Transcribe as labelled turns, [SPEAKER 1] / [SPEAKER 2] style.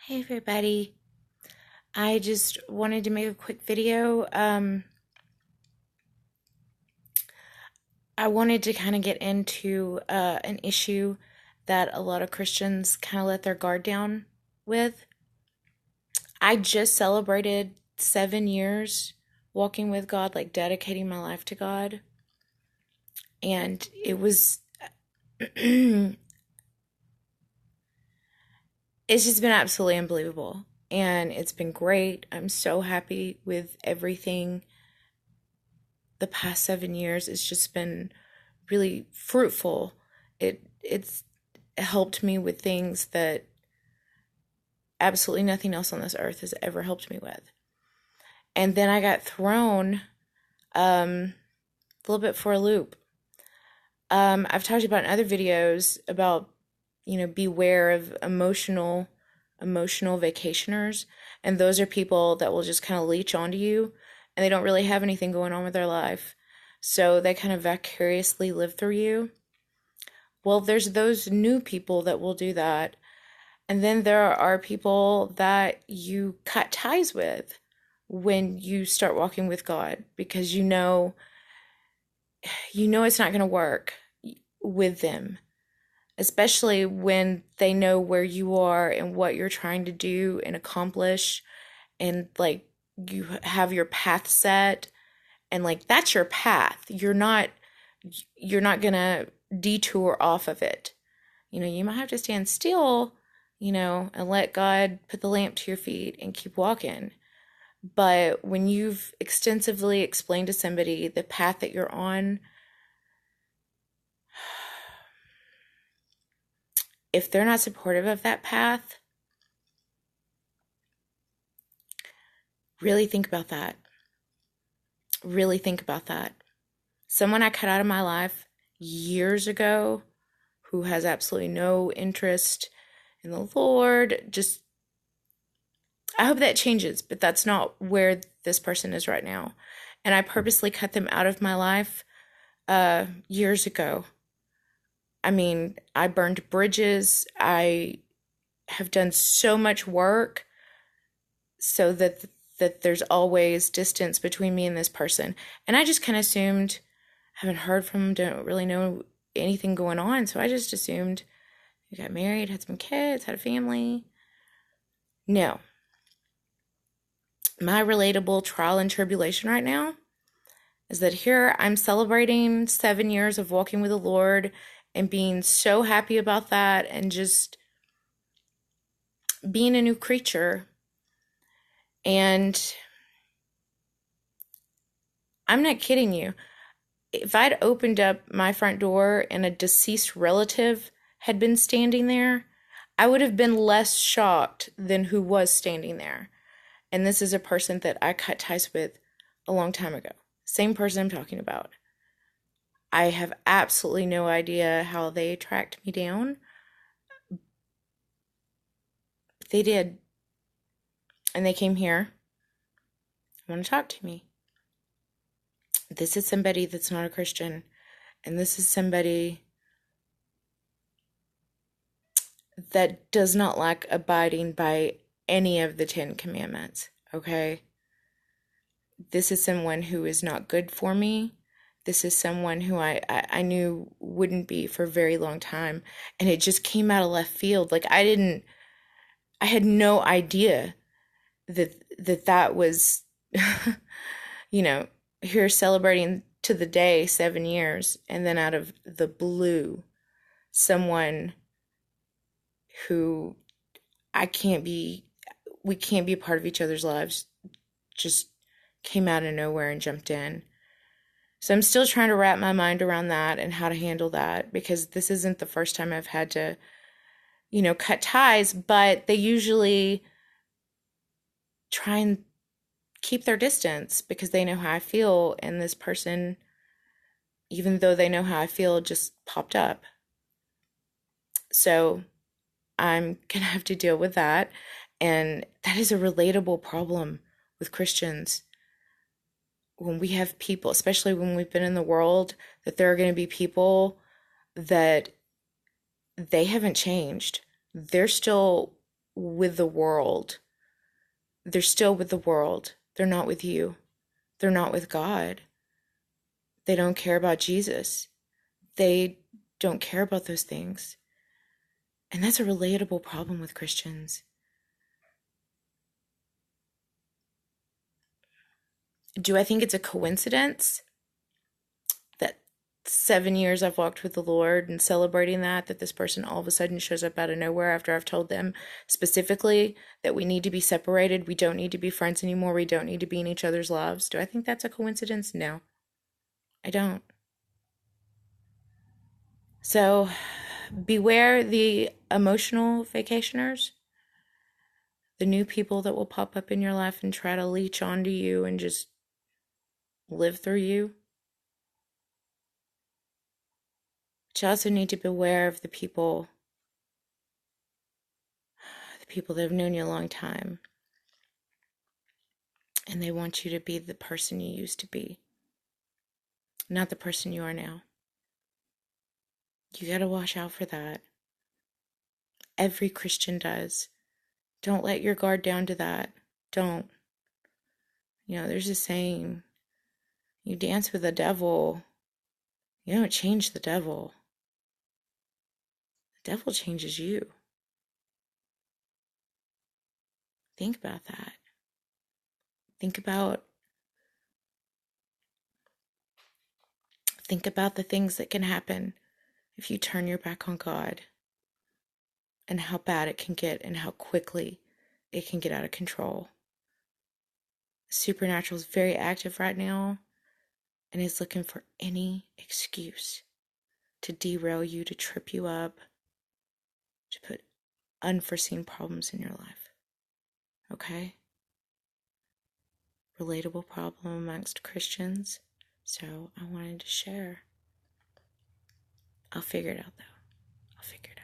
[SPEAKER 1] Hey everybody. I just wanted to make a quick video. I wanted to kind of get into an issue that a lot of Christians kind of let their guard down with. I just celebrated 7 years walking with God, like dedicating my life to God. And it was, it's just been absolutely unbelievable. And it's been great. I'm so happy with everything. The past 7 years, it's just been really fruitful. It's helped me with things that absolutely nothing else on this earth has ever helped me with. And then I got thrown a little bit for a loop. I've talked about in other videos about, beware of emotional vacationers. And those are people that will just kind of leech onto you and they don't really have anything going on with their life. So they kind of vicariously live through you. Well, there's those new people that will do that. And then there are people that you cut ties with when you start walking with God because you know it's not going to work with them, especially when they know where you are and what you're trying to do and accomplish, and like you have your path set, and like that's your path. You're not going to detour off of it. You might have to stand still, and let God put the lamp to your feet and keep walking. But when you've extensively explained to somebody the path that you're on, if they're not supportive of that path, really think about that. Really think about that. Someone I cut out of my life years ago who has absolutely no interest in the Lord, just, I hope that changes, but that's not where this person is right now. And I purposely cut them out of my life years ago. I mean, I burned bridges. I have done so much work so that there's always distance between me and this person. And I just kind of assumed, haven't heard from him, don't really know anything going on. So I just assumed he got married, had some kids, had a family. No. My relatable trial and tribulation right now is that here I'm celebrating 7 years of walking with the Lord and being so happy about that and just being a new creature. And I'm not kidding you. If I'd opened up my front door and a deceased relative had been standing there, I would have been less shocked than who was standing there. And this is a person that I cut ties with a long time ago. Same person I'm talking about. I have absolutely no idea how they tracked me down. But they did. And they came here. I want to talk to me. This is somebody that's not a Christian. And this is somebody that does not like abiding by any of the 10 Commandments, okay? This is someone who is not good for me. This is someone who I knew wouldn't be for a very long time. And it just came out of left field. Like I had no idea that was, here celebrating to the day 7 years. And then out of the blue, someone who we can't be a part of each other's lives, just came out of nowhere and jumped in. So I'm still trying to wrap my mind around that and how to handle that, because this isn't the first time I've had to, cut ties, but they usually try and keep their distance because they know how I feel. And this person, even though they know how I feel, just popped up. So I'm going to have to deal with that. And that is a relatable problem with Christians. When we have people, especially when we've been in the world, that there are going to be people that they haven't changed. They're still with the world. They're still with the world. They're not with you. They're not with God. They don't care about Jesus. They don't care about those things. And that's a relatable problem with Christians. Do I think it's a coincidence that 7 years I've walked with the Lord and celebrating that this person all of a sudden shows up out of nowhere after I've told them specifically that we need to be separated, we don't need to be friends anymore, we don't need to be in each other's lives? Do I think that's a coincidence? No, I don't. So beware the emotional vacationers, the new people that will pop up in your life and try to leech onto you and just live through you. But you also need to beware of the people that have known you a long time, and they want you to be the person you used to be, not the person you are now. You gotta watch out for that. Every Christian does. Don't let your guard down to that. Don't. There's a saying, you dance with the devil, you don't change the devil. The devil changes you. Think about that. Think about the things that can happen if you turn your back on God, and how bad it can get and how quickly it can get out of control. Supernatural is very active right now and is looking for any excuse to derail you, to trip you up, to put unforeseen problems in your life. Okay? Relatable problem amongst Christians. So I wanted to share. I'll figure it out though. I'll figure it out.